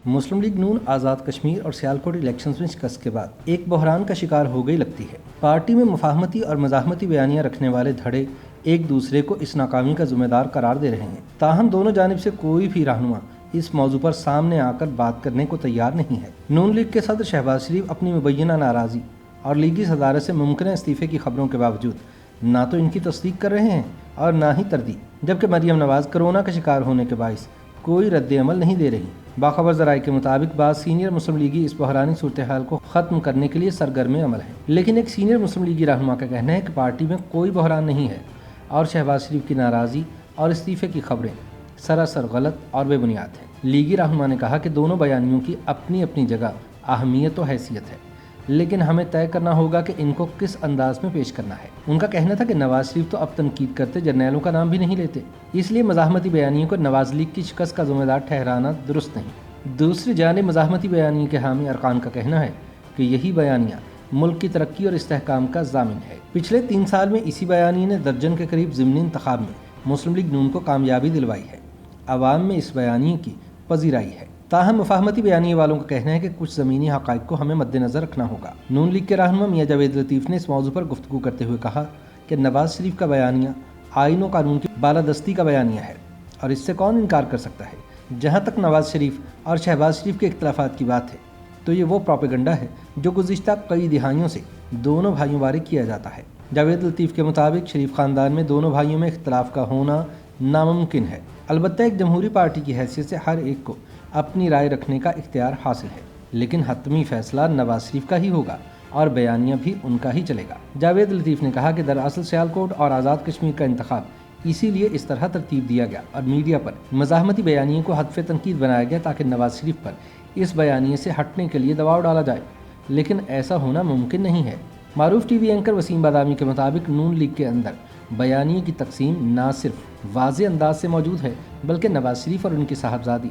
مسلم league نون آزاد کشمیر اور Sialkot elections میں شکست کے بعد ایک بحران کا شکار ہو گئی لگتی ہے۔ پارٹی میں مفاہمتی اور مزاحمتی بیانیاں رکھنے والے دھڑے ایک دوسرے کو اس ناکامی کا ذمہ دار قرار دے رہے ہیں، تاہم دونوں جانب سے کوئی بھی رہنما اس موضوع پر سامنے آ کر بات کرنے کو تیار نہیں ہے۔ نون لیگ کے صدر شہباز شریف اپنی مبینہ ناراضی اور لیگی صدارت سے ممکنہ استعفے کی خبروں کے باوجود نہ تو ان کی تصدیق کر رہے ہیں اور نہ ہی تردید، جبکہ مریم نواز کورونا کا شکار ہونے کے باعث کوئی رد عمل نہیں دے رہی۔ باخبر ذرائع کے مطابق بعض سینئر مسلم لیگی اس بحرانی صورتحال کو ختم کرنے کے لیے سرگرم عمل ہیں، لیکن ایک سینئر مسلم لیگی رہنما کا کہنا ہے کہ پارٹی میں کوئی بحران نہیں ہے اور شہباز شریف کی ناراضی اور استعفے کی خبریں سراسر غلط اور بے بنیاد ہیں۔ لیگی رہنما نے کہا کہ دونوں بیانیوں کی اپنی اپنی جگہ اہمیت و حیثیت ہے، لیکن ہمیں طے کرنا ہوگا کہ ان کو کس انداز میں پیش کرنا ہے۔ ان کا کہنا تھا کہ نواز شریف تو اب تنقید کرتے جرنیلوں کا نام بھی نہیں لیتے، اس لیے مزاحمتی بیانیوں کو نواز لیگ کی شکست کا ذمہ دار ٹھہرانا درست نہیں۔ دوسری جانب مزاحمتی بیانیے کے حامی ارکان کا کہنا ہے کہ یہی بیانیہ ملک کی ترقی اور استحکام کا ضامن ہے۔ پچھلے 3 سال میں اسی بیانیے نے درجن کے قریب ضمنی انتخاب میں مسلم لیگ نون کو کامیابی دلوائی ہے۔ عوام میں اس بیانیے کی پذیرائی ہے، تاہم مفاہمتی بیانیے والوں کا کہنا ہے کہ کچھ زمینی حقائق کو ہمیں مد نظر رکھنا ہوگا۔ نون لیگ کے رہنما میاں جاوید لطیف نے اس موضوع پر گفتگو کرتے ہوئے کہا کہ نواز شریف کا بیانیہ آئین و قانون کی بالادستی کا بیانیہ ہے اور اس سے کون انکار کر سکتا ہے۔ جہاں تک نواز شریف اور شہباز شریف کے اختلافات کی بات ہے تو یہ وہ پروپیگنڈا ہے جو گزشتہ کئی دہائیوں سے دونوں بھائیوں بارے کیا جاتا ہے۔ جاوید لطیف کے مطابق شریف خاندان میں دونوں بھائیوں میں اختلاف کا ہونا ناممکن ہے، البتہ ایک جمہوری پارٹی کی حیثیت سے ہر ایک کو اپنی رائے رکھنے کا اختیار حاصل ہے، لیکن حتمی فیصلہ نواز شریف کا ہی ہوگا اور بیانیہ بھی ان کا ہی چلے گا۔ جاوید لطیف نے کہا کہ دراصل سیالکوٹ اور آزاد کشمیر کا انتخاب اسی لیے اس طرح ترتیب دیا گیا اور میڈیا پر مزاحمتی بیانیے کو ہدف تنقید بنایا گیا تاکہ نواز شریف پر اس بیانیے سے ہٹنے کے لیے دباؤ ڈالا جائے، لیکن ایسا ہونا ممکن نہیں ہے۔ معروف ٹی وی اینکر وسیم بادامی کے مطابق نون لیگ کے اندر بیانیے کی تقسیم نہ صرف واضح انداز سے موجود ہے بلکہ نواز شریف اور ان کی صاحبزادی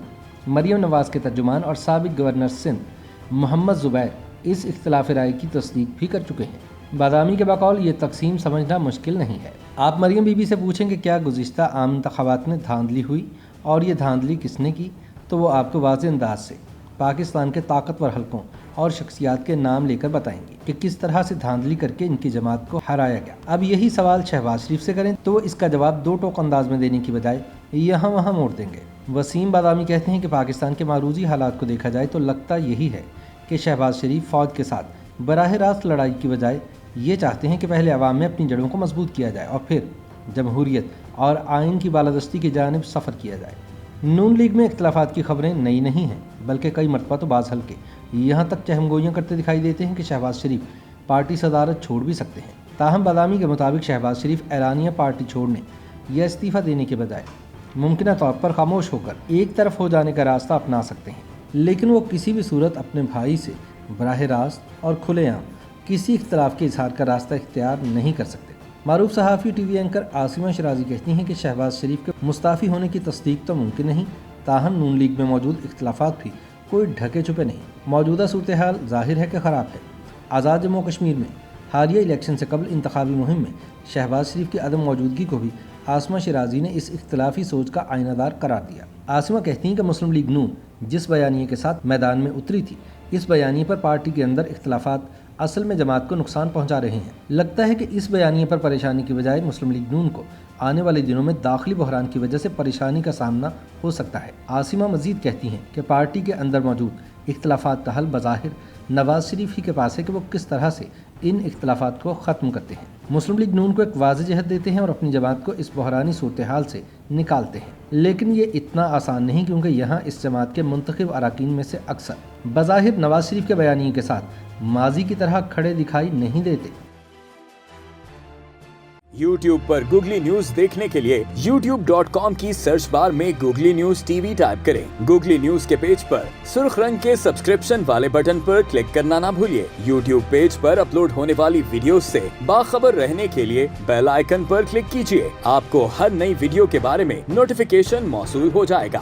مریم نواز کے ترجمان اور سابق گورنر سندھ محمد زبیر اس اختلاف رائے کی تصدیق بھی کر چکے ہیں۔ بادامی کے بقول یہ تقسیم سمجھنا مشکل نہیں ہے۔ آپ مریم بی بی سے پوچھیں کہ کیا گزشتہ عام انتخابات میں دھاندلی ہوئی اور یہ دھاندلی کس نے کی، تو وہ آپ کو واضح انداز سے پاکستان کے طاقتور حلقوں اور شخصیات کے نام لے کر بتائیں گے کہ کس طرح سے دھاندلی کر کے ان کی جماعت کو ہرایا گیا۔ اب یہی سوال شہباز شریف سے کریں تو وہ اس کا جواب 2 ٹوک انداز میں دینے کی بجائے یہاں وہاں موڑ دیں گے۔ وسیم بادامی کہتے ہیں کہ پاکستان کے معروضی حالات کو دیکھا جائے تو لگتا یہی ہے کہ شہباز شریف فوج کے ساتھ براہ راست لڑائی کی بجائے یہ چاہتے ہیں کہ پہلے عوام میں اپنی جڑوں کو مضبوط کیا جائے اور پھر جمہوریت اور آئین کی بالادستی کی جانب سفر کیا جائے۔ نون لیگ میں اختلافات کی خبریں نئی نہیں ہیں، بلکہ کئی مرتبہ تو بعض حلقے یہاں تک چہم گوئیاں کرتے دکھائی دیتے ہیں کہ شہباز شریف پارٹی صدارت چھوڑ بھی سکتے ہیں۔ تاہم بادامی کے مطابق شہباز شریف اعلانیہ پارٹی چھوڑنے یا استعفیٰ دینے کے بجائے ممکنہ طور پر خاموش ہو کر ایک طرف ہو جانے کا راستہ اپنا سکتے ہیں، لیکن وہ کسی بھی صورت اپنے بھائی سے براہ راست اور کھلے عام کسی اختلاف کے اظہار کا راستہ اختیار نہیں کر سکتے۔ معروف صحافی ٹی وی اینکر عاصمہ شرازی کہتی ہیں کہ شہباز شریف کے مستعفی ہونے کی تصدیق تو ممکن نہیں، تاہم نون لیگ میں موجود اختلافات بھی کوئی ڈھکے چھپے نہیں۔ موجودہ صورتحال ظاہر ہے کہ خراب ہے۔ آزاد جموں و کشمیر میں حالیہ الیکشن سے قبل انتخابی مہم میں شہباز شریف کی عدم موجودگی کو بھی عاصمہ شرازی نے اس اختلافی سوچ کا آئینہ دار قرار دیا۔ عاصمہ کہتی ہیں کہ مسلم لیگ نون جس بیانیے کے ساتھ میدان میں اتری تھی، اس بیانیے پر پارٹی کے اندر اختلافات اصل میں جماعت کو نقصان پہنچا رہے ہیں۔ لگتا ہے کہ اس بیانیے پر پریشانی کی بجائے مسلم لیگ نون کو آنے والے دنوں میں داخلی بحران کی وجہ سے پریشانی کا سامنا ہو سکتا ہے۔ عاصمہ مزید کہتی ہیں کہ پارٹی کے اندر موجود اختلافات کا حل بظاہر نواز شریف ہی کے پاس ہے کہ وہ کس طرح سے ان اختلافات کو ختم کرتے ہیں۔ مسلم لیگ نون کو ایک واضح جہت دیتے ہیں اور اپنی جماعت کو اس بحرانی صورتحال سے نکالتے ہیں، لیکن یہ اتنا آسان نہیں کیونکہ یہاں اس جماعت کے منتخب اراکین میں سے اکثر بظاہر نواز شریف کے بیانیے کے ساتھ ماضی کی طرح کھڑے دکھائی نہیں دیتے۔ YouTube پر گوگلی نیوز دیکھنے کے لیے youtube.com کی سرچ بار میں googly news T V type کریں۔ گوگلی نیوز کے پیج پر سرخ رنگ کے سبسکرپشن والے بٹن پر کلک کرنا نہ بھولیے۔ YouTube پیج پر اپلوڈ ہونے والی ویڈیوز سے باخبر رہنے کے لیے بیل آئیکن پر کلک کیجیے۔ آپ کو ہر نئی ویڈیو کے بارے میں نوٹیفیکیشن موصول ہو جائے گا۔